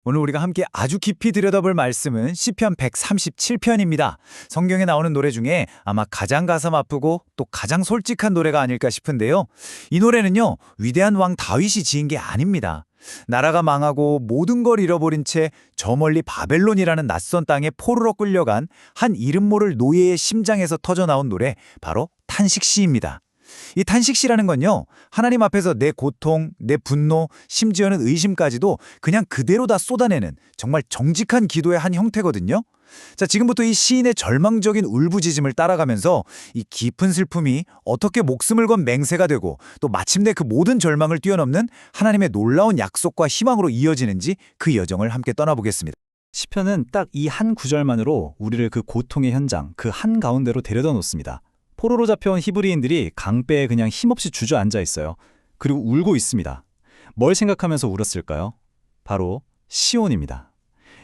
오늘 우리가 함께 아주 깊이 들여다볼 말씀은 시편 137편입니다. 성경에 나오는 노래 중에 아마 가장 가슴 아프고 또 가장 솔직한 노래가 아닐까 싶은데요. 이 노래는요, 위대한 왕 다윗이 지은 게 아닙니다. 나라가 망하고 모든 걸 잃어버린 채 저 멀리 바벨론이라는 낯선 땅에 포로로 끌려간 한 이름 모를 노예의 심장에서 터져나온 노래, 바로 탄식시입니다. 이 탄식시라는 건요, 하나님 앞에서 내 고통, 내 분노, 심지어는 의심까지도 그냥 그대로 다 쏟아내는 정말 정직한 기도의 한 형태거든요. 자, 지금부터 이 시인의 절망적인 울부짖음을 따라가면서 이 깊은 슬픔이 어떻게 목숨을 건 맹세가 되고 또 마침내 그 모든 절망을 뛰어넘는 하나님의 놀라운 약속과 희망으로 이어지는지 그 여정을 함께 떠나보겠습니다. 시편은 딱 이 한 구절만으로 우리를 그 고통의 현장, 그 한가운데로 데려다 놓습니다. 포로로 잡혀온 히브리인들이 강배에 그냥 힘없이 주저앉아 있어요. 그리고 울고 있습니다. 뭘 생각하면서 울었을까요? 바로 시온입니다.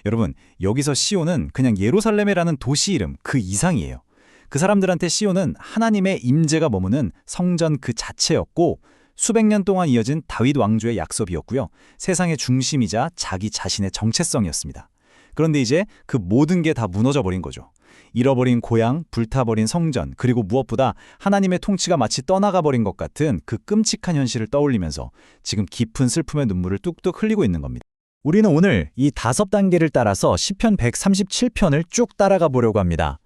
여러분, 여기서 시온은 그냥 예루살렘이라는 도시 이름 그 이상이에요. 그 사람들한테 시온은 하나님의 임재가 머무는 성전 그 자체였고, 수백 년 동안 이어진 다윗 왕조의 약속이었고요. 세상의 중심이자 자기 자신의 정체성이었습니다. 그런데 이제 그 모든 게 다 무너져 버린 거죠. 잃어버린 고향, 불타버린 성전, 그리고 무엇보다 하나님의 통치가 마치 떠나가 버린 것 같은 그 끔찍한 현실을 떠올리면서 지금 깊은 슬픔의 눈물을 뚝뚝 흘리고 있는 겁니다. 우리는 오늘 이 5단계를 따라서 시편 137편을 쭉 따라가 보려고 합니다.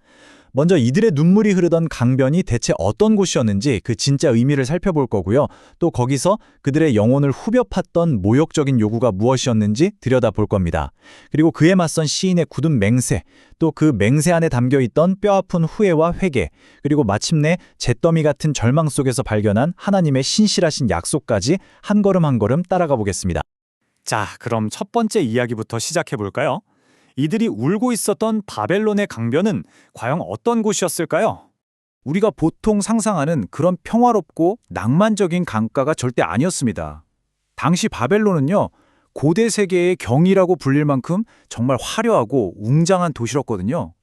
먼저 이들의 눈물이 흐르던 강변이 대체 어떤 곳이었는지 그 진짜 의미를 살펴볼 거고요. 또 거기서 그들의 영혼을 후벼 팠던 모욕적인 요구가 무엇이었는지 들여다볼 겁니다. 그리고 그에 맞선 시인의 굳은 맹세, 또 그 맹세 안에 담겨있던 뼈아픈 후회와 회개, 그리고 마침내 잿더미 같은 절망 속에서 발견한 하나님의 신실하신 약속까지 한 걸음 한 걸음 따라가 보겠습니다. 자, 그럼 첫 번째 이야기부터 시작해 볼까요? 이들이 울고 있었던 바벨론의 강변은 과연 어떤 곳이었을까요? 우리가 보통 상상하는 그런 평화롭고 낭만적인 강가가 절대 아니었습니다. 당시 바벨론은요, 고대 세계의 경이라고 불릴 만큼 정말 화려하고 웅장한 도시였거든요.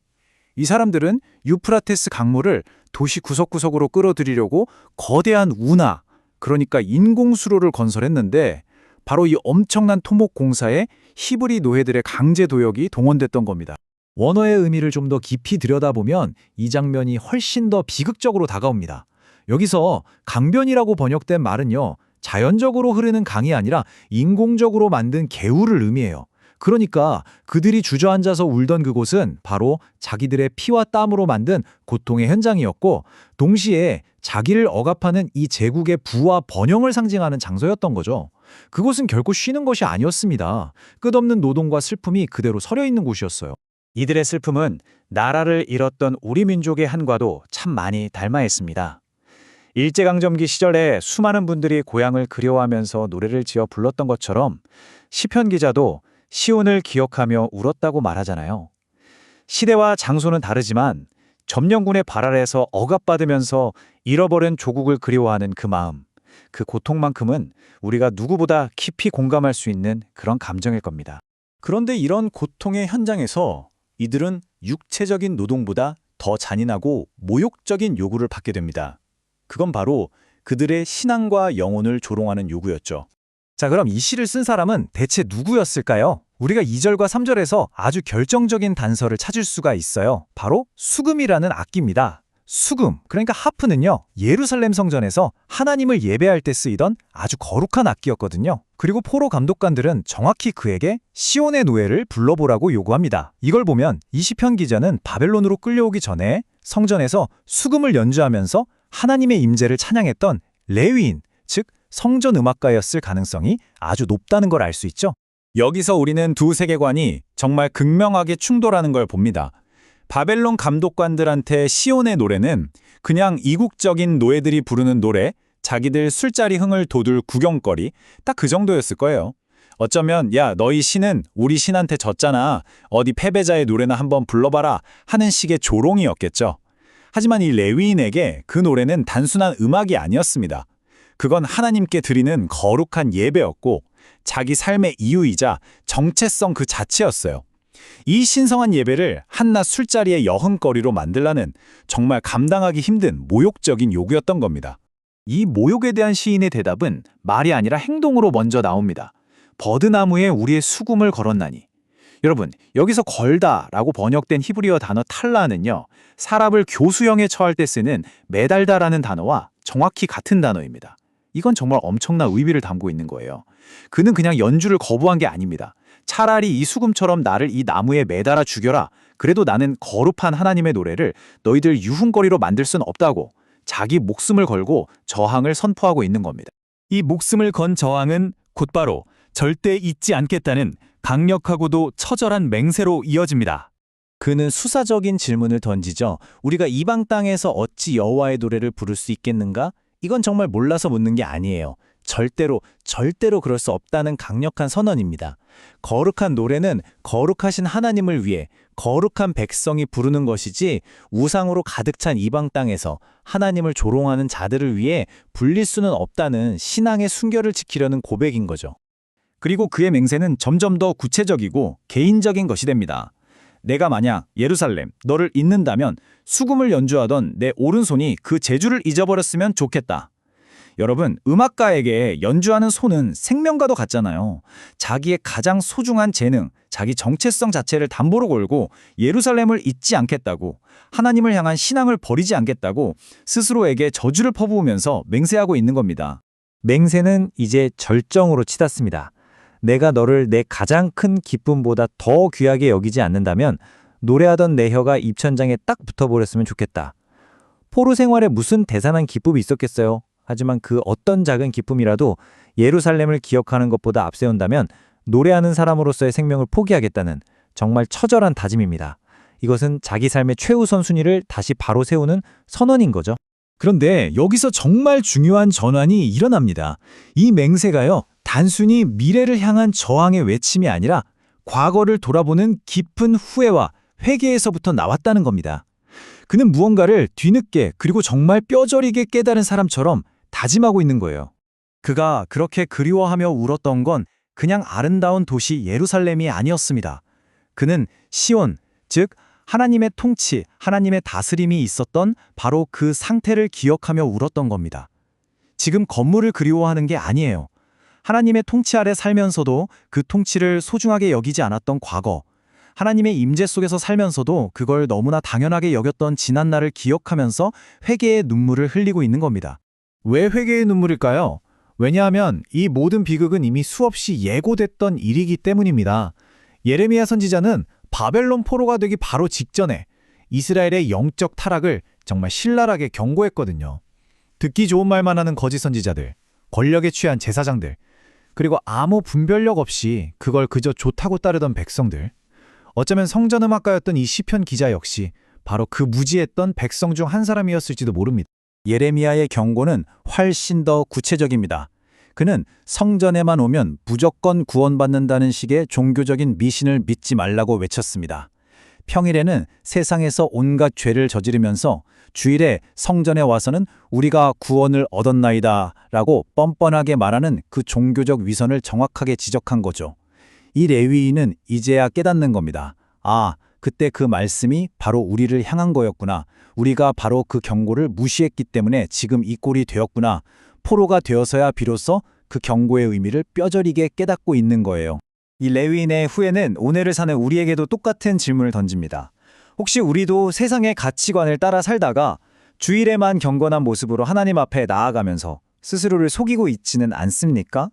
이 사람들은 유프라테스 강물을 도시 구석구석으로 끌어들이려고 거대한 운하, 그러니까 인공수로를 건설했는데, 바로 이 엄청난 토목 공사에 히브리 노예들의 강제 도역이 동원됐던 겁니다. 원어의 의미를 좀 더 깊이 들여다보면 이 장면이 훨씬 더 비극적으로 다가옵니다. 여기서 강변이라고 번역된 말은요, 자연적으로 흐르는 강이 아니라 인공적으로 만든 개울을 의미해요. 그러니까 그들이 주저앉아서 울던 그곳은 바로 자기들의 피와 땀으로 만든 고통의 현장이었고, 동시에 자기를 억압하는 이 제국의 부와 번영을 상징하는 장소였던 거죠. 그곳은 결코 쉬는 것이 아니었습니다. 끝없는 노동과 슬픔이 그대로 서려 있는 곳이었어요. 이들의 슬픔은 나라를 잃었던 우리 민족의 한과도 참 많이 닮아 있습니다. 일제강점기 시절에 수많은 분들이 고향을 그리워하면서 노래를 지어 불렀던 것처럼 시편 기자도 시온을 기억하며 울었다고 말하잖아요. 시대와 장소는 다르지만 점령군의 발 아래에서 억압받으면서 잃어버린 조국을 그리워하는 그 마음, 그 고통만큼은 우리가 누구보다 깊이 공감할 수 있는 그런 감정일 겁니다. 그런데 이런 고통의 현장에서 이들은 육체적인 노동보다 더 잔인하고 모욕적인 요구를 받게 됩니다. 그건 바로 그들의 신앙과 영혼을 조롱하는 요구였죠. 자, 그럼 이 시를 쓴 사람은 대체 누구였을까요? 우리가 2절과 3절에서 아주 결정적인 단서를 찾을 수가 있어요. 바로 수금이라는 악기입니다. 수금, 그러니까 하프는요, 예루살렘 성전에서 하나님을 예배할 때 쓰이던 아주 거룩한 악기였거든요. 그리고 포로 감독관들은 정확히 그에게 시온의 노예를 불러보라고 요구합니다. 이걸 보면 이 시편 기자는 바벨론으로 끌려오기 전에 성전에서 수금을 연주하면서 하나님의 임재를 찬양했던 레위인, 즉 성전 음악가였을 가능성이 아주 높다는 걸 알 수 있죠. 여기서 우리는 두 세계관이 정말 극명하게 충돌하는 걸 봅니다. 바벨론 감독관들한테 시온의 노래는 그냥 이국적인 노예들이 부르는 노래, 자기들 술자리 흥을 돋울 구경거리, 딱 그 정도였을 거예요. 어쩌면 야, 너희 신은 우리 신한테 졌잖아, 어디 패배자의 노래나 한번 불러봐라 하는 식의 조롱이었겠죠. 하지만 이 레위인에게 그 노래는 단순한 음악이 아니었습니다. 그건 하나님께 드리는 거룩한 예배였고 자기 삶의 이유이자 정체성 그 자체였어요. 이 신성한 예배를 한낮 술자리의 여흥거리로 만들라는 정말 감당하기 힘든 모욕적인 요구였던 겁니다. 이 모욕에 대한 시인의 대답은 말이 아니라 행동으로 먼저 나옵니다. 버드나무에 우리의 수금을 걸었나니. 여러분, 여기서 걸다라고 번역된 히브리어 단어 탈라는요, 사람을 교수형에 처할 때 쓰는 매달다라는 단어와 정확히 같은 단어입니다. 이건 정말 엄청난 의미를 담고 있는 거예요. 그는 그냥 연주를 거부한 게 아닙니다. 차라리 이 수금처럼 나를 이 나무에 매달아 죽여라. 그래도 나는 거룩한 하나님의 노래를 너희들 유흥거리로 만들 순 없다고 자기 목숨을 걸고 저항을 선포하고 있는 겁니다. 이 목숨을 건 저항은 곧바로 절대 잊지 않겠다는 강력하고도 처절한 맹세로 이어집니다. 그는 수사적인 질문을 던지죠. 우리가 이방 땅에서 어찌 여호와의 노래를 부를 수 있겠는가? 이건 정말 몰라서 묻는 게 아니에요. 절대로 그럴 수 없다는 강력한 선언입니다. 거룩한 노래는 거룩하신 하나님을 위해 거룩한 백성이 부르는 것이지 우상으로 가득 찬 이방 땅에서 하나님을 조롱하는 자들을 위해 불릴 수는 없다는 신앙의 순결을 지키려는 고백인 거죠. 그리고 그의 맹세는 점점 더 구체적이고 개인적인 것이 됩니다. 내가 만약 예루살렘, 너를 잊는다면 수금을 연주하던 내 오른손이 그 재주를 잊어버렸으면 좋겠다. 여러분, 음악가에게 연주하는 손은 생명과도 같잖아요. 자기의 가장 소중한 재능, 자기 정체성 자체를 담보로 걸고 예루살렘을 잊지 않겠다고, 하나님을 향한 신앙을 버리지 않겠다고 스스로에게 저주를 퍼부으면서 맹세하고 있는 겁니다. 맹세는 이제 절정으로 치닫습니다. 내가 너를 내 가장 큰 기쁨보다 더 귀하게 여기지 않는다면 노래하던 내 혀가 입천장에 딱 붙어버렸으면 좋겠다. 포로 생활에 무슨 대단한 기쁨이 있었겠어요? 하지만 그 어떤 작은 기쁨이라도 예루살렘을 기억하는 것보다 앞세운다면 노래하는 사람으로서의 생명을 포기하겠다는 정말 처절한 다짐입니다. 이것은 자기 삶의 최우선 순위를 다시 바로 세우는 선언인 거죠. 그런데 여기서 정말 중요한 전환이 일어납니다. 이 맹세가요, 단순히 미래를 향한 저항의 외침이 아니라 과거를 돌아보는 깊은 후회와 회개에서부터 나왔다는 겁니다. 그는 무언가를 뒤늦게 그리고 정말 뼈저리게 깨달은 사람처럼 다짐하고 있는 거예요. 그가 그렇게 그리워하며 울었던 건 그냥 아름다운 도시 예루살렘이 아니었습니다. 그는 시온, 즉 하나님의 통치, 하나님의 다스림이 있었던 바로 그 상태를 기억하며 울었던 겁니다. 지금 건물을 그리워하는 게 아니에요. 하나님의 통치 아래 살면서도 그 통치를 소중하게 여기지 않았던 과거, 하나님의 임재 속에서 살면서도 그걸 너무나 당연하게 여겼던 지난날을 기억하면서 회개의 눈물을 흘리고 있는 겁니다. 왜 회개의 눈물일까요? 왜냐하면 이 모든 비극은 이미 수없이 예고됐던 일이기 때문입니다. 예레미야 선지자는 바벨론 포로가 되기 바로 직전에 이스라엘의 영적 타락을 정말 신랄하게 경고했거든요. 듣기 좋은 말만 하는 거짓 선지자들, 권력에 취한 제사장들, 그리고 아무 분별력 없이 그걸 그저 좋다고 따르던 백성들, 어쩌면 성전음악가였던 이 시편 기자 역시 바로 그 무지했던 백성 중 한 사람이었을지도 모릅니다. 예레미야의 경고는 훨씬 더 구체적입니다. 그는 성전에만 오면 무조건 구원받는다는 식의 종교적인 미신을 믿지 말라고 외쳤습니다. 평일에는 세상에서 온갖 죄를 저지르면서 주일에 성전에 와서는 우리가 구원을 얻었나이다 라고 뻔뻔하게 말하는 그 종교적 위선을 정확하게 지적한 거죠. 이 레위인은 이제야 깨닫는 겁니다. 아, 그때 그 말씀이 바로 우리를 향한 거였구나. 우리가 바로 그 경고를 무시했기 때문에 지금 이 꼴이 되었구나. 포로가 되어서야 비로소 그 경고의 의미를 뼈저리게 깨닫고 있는 거예요. 이 레위인의 후회는 오늘을 사는 우리에게도 똑같은 질문을 던집니다. 혹시 우리도 세상의 가치관을 따라 살다가 주일에만 경건한 모습으로 하나님 앞에 나아가면서 스스로를 속이고 있지는 않습니까?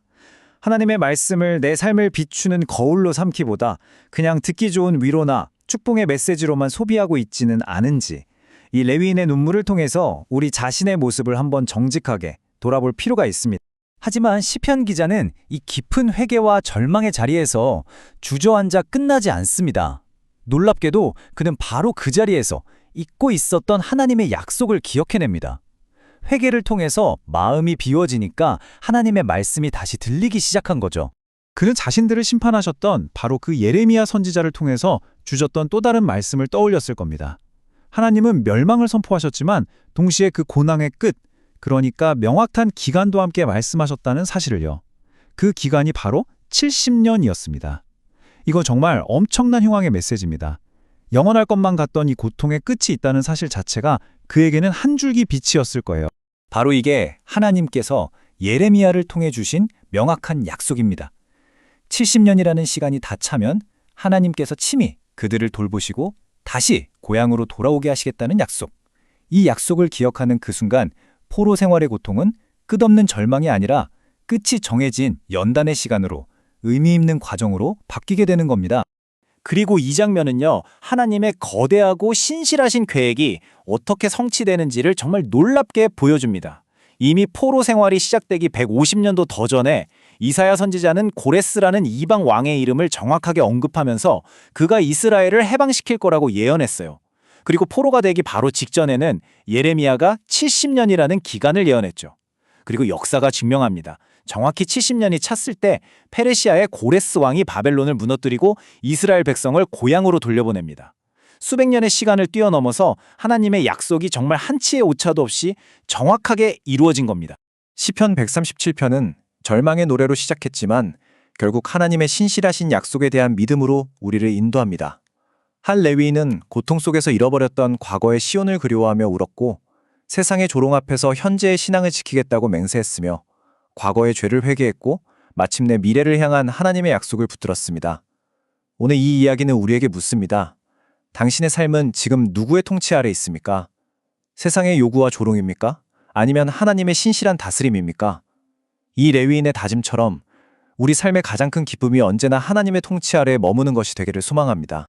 하나님의 말씀을 내 삶을 비추는 거울로 삼기보다 그냥 듣기 좋은 위로나 축복의 메시지로만 소비하고 있지는 않은지, 이 레위인의 눈물을 통해서 우리 자신의 모습을 한번 정직하게 돌아볼 필요가 있습니다. 하지만 시편 기자는 이 깊은 회개와 절망의 자리에서 주저앉아 끝나지 않습니다. 놀랍게도 그는 바로 그 자리에서 잊고 있었던 하나님의 약속을 기억해냅니다. 회개를 통해서 마음이 비워지니까 하나님의 말씀이 다시 들리기 시작한 거죠. 그는 자신들을 심판하셨던 바로 그 예레미야 선지자를 통해서 주셨던 또 다른 말씀을 떠올렸을 겁니다. 하나님은 멸망을 선포하셨지만 동시에 그 고난의 끝, 그러니까 명확한 기간도 함께 말씀하셨다는 사실을요. 그 기간이 바로 70년이었습니다. 이거 정말 엄청난 희망의 메시지입니다. 영원할 것만 같던 이 고통의 끝이 있다는 사실 자체가 그에게는 한 줄기 빛이었을 거예요. 바로 이게 하나님께서 예레미야를 통해 주신 명확한 약속입니다. 70년이라는 시간이 다 차면 하나님께서 친히 그들을 돌보시고 다시 고향으로 돌아오게 하시겠다는 약속. 이 약속을 기억하는 그 순간 포로 생활의 고통은 끝없는 절망이 아니라 끝이 정해진 연단의 시간으로 의미 있는 과정으로 바뀌게 되는 겁니다. 그리고 이 장면은요, 하나님의 거대하고 신실하신 계획이 어떻게 성취되는지를 정말 놀랍게 보여줍니다. 이미 포로 생활이 시작되기 150년도 더 전에 이사야 선지자는 고레스라는 이방 왕의 이름을 정확하게 언급하면서 그가 이스라엘을 해방시킬 거라고 예언했어요. 그리고 포로가 되기 바로 직전에는 예레미야가 70년이라는 기간을 예언했죠. 그리고 역사가 증명합니다. 정확히 70년이 찼을 때 페르시아의 고레스 왕이 바벨론을 무너뜨리고 이스라엘 백성을 고향으로 돌려보냅니다. 수백 년의 시간을 뛰어넘어서 하나님의 약속이 정말 한치의 오차도 없이 정확하게 이루어진 겁니다. 시편 137편은 절망의 노래로 시작했지만 결국 하나님의 신실하신 약속에 대한 믿음으로 우리를 인도합니다. 한 레위인은 고통 속에서 잃어버렸던 과거의 시온을 그리워하며 울었고 세상의 조롱 앞에서 현재의 신앙을 지키겠다고 맹세했으며 과거의 죄를 회개했고 마침내 미래를 향한 하나님의 약속을 붙들었습니다. 오늘 이 이야기는 우리에게 묻습니다. 당신의 삶은 지금 누구의 통치 아래 있습니까? 세상의 요구와 조롱입니까? 아니면 하나님의 신실한 다스림입니까? 이 레위인의 다짐처럼 우리 삶의 가장 큰 기쁨이 언제나 하나님의 통치 아래 머무는 것이 되기를 소망합니다.